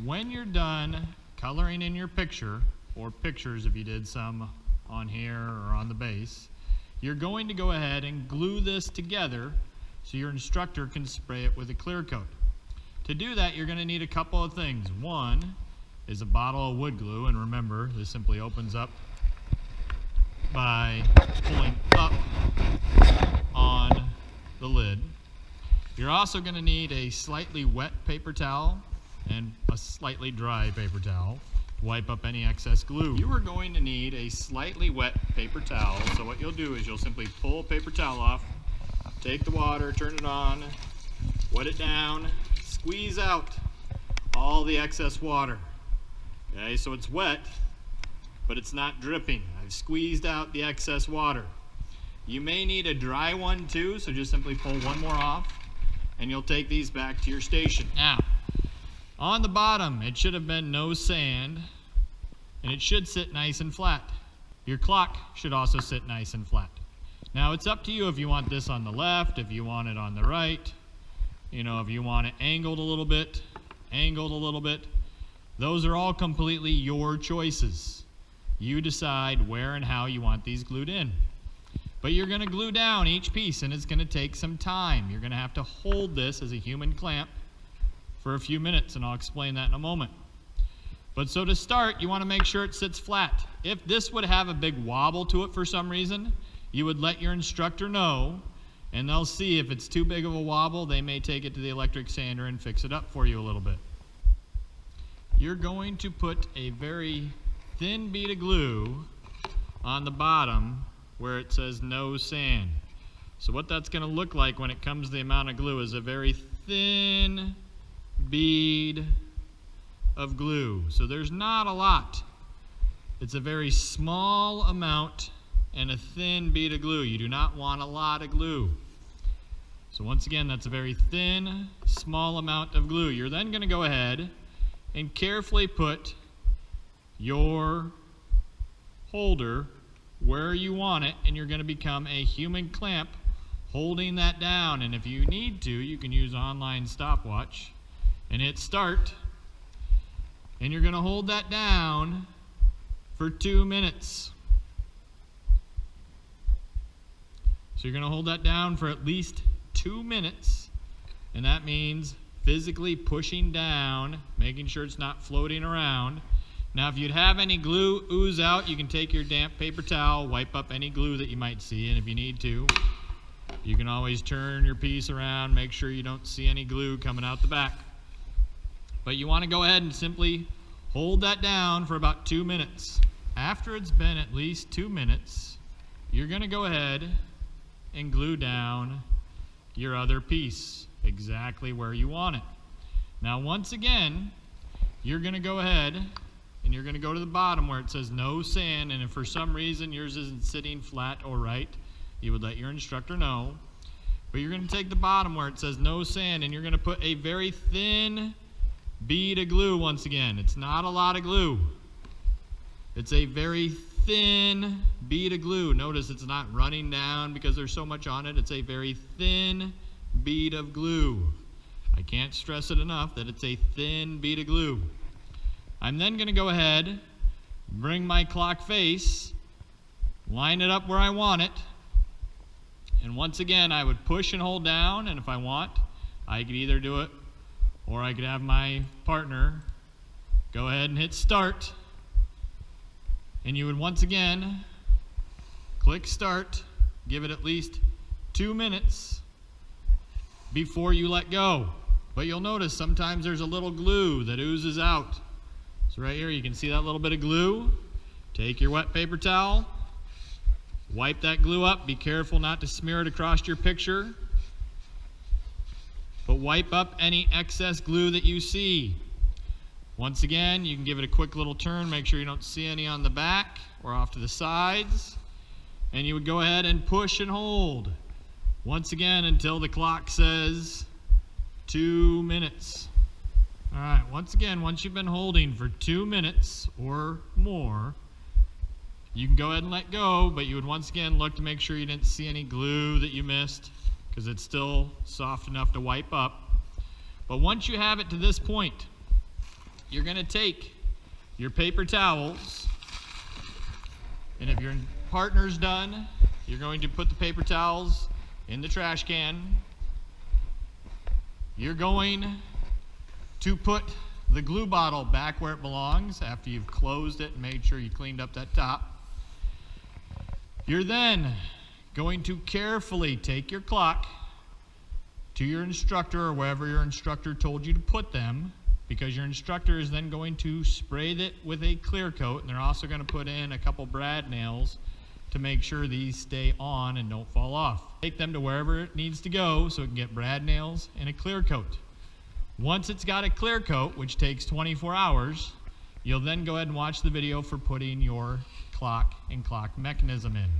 When you're done coloring in your picture, or pictures if you did some on here or on the base, you're going to go ahead and glue this together so your instructor can spray it with a clear coat. To do that, you're going to need a couple of things. One is a bottle of wood glue, and remember, this simply opens up by pulling up on the lid. You're also going to need a slightly wet paper towel and a slightly dry paper towel to wipe up any excess glue. You are going to need a slightly wet paper towel, so what you'll do is you'll simply pull a paper towel off, take the water, turn it on, wet it down, squeeze out all the excess water. Okay, so it's wet, but it's not dripping. I've squeezed out the excess water. You may need a dry one too, so just simply pull one more off, and you'll take these back to your station. Now, on the bottom, it should have been no sand, and it should sit nice and flat. Your clock should also sit nice and flat. Now, it's up to you if you want this on the left, if you want it on the right, if you want it angled a little bit, Those are all completely your choices. You decide where and how you want these glued in. But you're going to glue down each piece, and it's going to take some time. You're going to have to hold this as a human clamp for a few minutes, and I'll explain that in a moment. But so to start, you want to make sure it sits flat. If this would have a big wobble to it for some reason, you would let your instructor know, and they'll see if it's too big of a wobble, they may take it to the electric sander and fix it up for you a little bit. You're going to put a very thin bead of glue on the bottom where it says no sand. So what that's going to look like when it comes to the amount of glue is a very thin bead of glue. So there's not a lot. It's a very small amount and a thin bead of glue. You do not want a lot of glue. So once again, that's a very thin, small amount of glue. You're then going to go ahead and carefully put your holder where you want it, and you're going to become a human clamp holding that down. And if you need to, you can use online stopwatch and hit start, and you're going to hold that down for 2 minutes. So you're going to hold that down for at least 2 minutes, and that means physically pushing down, making sure it's not floating around. Now, if you'd have any glue ooze out, you can take your damp paper towel, wipe up any glue that you might see, and if you need to, you can always turn your piece around, make sure you don't see any glue coming out the back. But you want to go ahead and simply hold that down for about 2 minutes. After it's been at least 2 minutes, you're going to go ahead and glue down your other piece exactly where you want it. Now, once again, you're going to go ahead and you're going to go to the bottom where it says no sand, and if for some reason yours isn't sitting flat or right, you would let your instructor know. But you're going to take the bottom where it says no sand, and you're going to put a very thin bead of glue once again. It's not a lot of glue. It's a very thin bead of glue. Notice it's not running down because there's so much on it. It's a very thin bead of glue. I can't stress it enough that it's a thin bead of glue. I'm then going to go ahead, bring my clock face, line it up where I want it, and once again I would push and hold down, and if I want, I could either do it or I could have my partner go ahead and hit start, and you would once again click start, give it at least 2 minutes before you let go. But you'll notice sometimes there's a little glue that oozes out. So right here you can see that little bit of glue. Take your wet paper towel, wipe that glue up. Be careful not to smear it across your picture, but wipe up any excess glue that you see. Once again, you can give it a quick little turn, make sure you don't see any on the back or off to the sides, and you would go ahead and push and hold once again until the clock says 2 minutes. All right, once again, once you've been holding for 2 minutes or more, you can go ahead and let go, but you would once again look to make sure you didn't see any glue that you missed, because it's still soft enough to wipe up. But once you have it to this point, you're going to take your paper towels, and if your partner's done, you're going to put the paper towels in the trash can. You're going to put the glue bottle back where it belongs after you've closed it and made sure you cleaned up that top. You're then going to carefully take your clock to your instructor or wherever your instructor told you to put them, because your instructor is then going to spray it with a clear coat, and they're also going to put in a couple brad nails to make sure these stay on and don't fall off. Take them to wherever it needs to go so it can get brad nails and a clear coat. Once it's got a clear coat, which takes 24 hours, you'll then go ahead and watch the video for putting your clock and clock mechanism in.